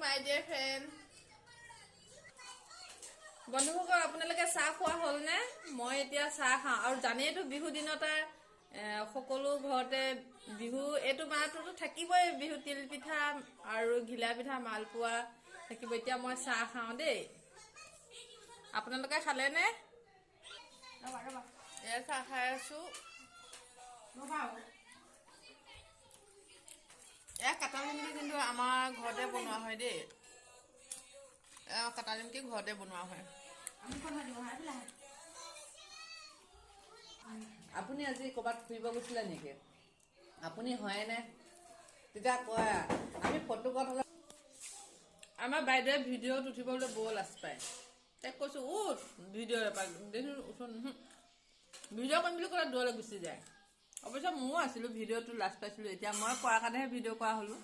my dear friend. বন্ধুসকল আপোনালোকে চাহ খোৱা হ'ল নে? মই এতিয়া চাহ খাওঁ আৰু জানেইতো বিহু দিনতে সকলো ঘৰতে বিহু এইটো মাহটো থাকিবই বিহু তিল পিঠা আৰু ঘিলা পিঠা মালপোৱা থাকিব। এতিয়া মই চাহ খাওঁ দেই। আপোনালোকে খালে নে? এয়া চাহ খাই আছো। এয়া কাটা নিমকি কিন্তু আমাৰ ঘৰতে বনোৱা হয় দেই। কাটা নিমকি ঘৰতে বনোৱা হয়। আপুনি আজি ক'ৰবাত ফুৰিব গৈছিলে নেকি? আপুনি হয়নে? তেতিয়া কয় আমি ফটো ক'ত হ'লে আমাৰ বাইদেৱে ভিডিঅ'ত উঠিবলৈ বৰ লাজ পায়। তাইক কৈছোঁ উঠ ভিডিঅ' এপাক দেখোন ওচৰত ভিডিঅ' কৰিম বুলি ক'লে দূৰলৈ গুচি যায়। অৱশ্যে ময়ো আছিলোঁ ভিডিঅ'টো লাজ পাইছিলোঁ। এতিয়া মই কৰাৰ কাৰণেহে ভিডিঅ' কৰা হ'লোঁ।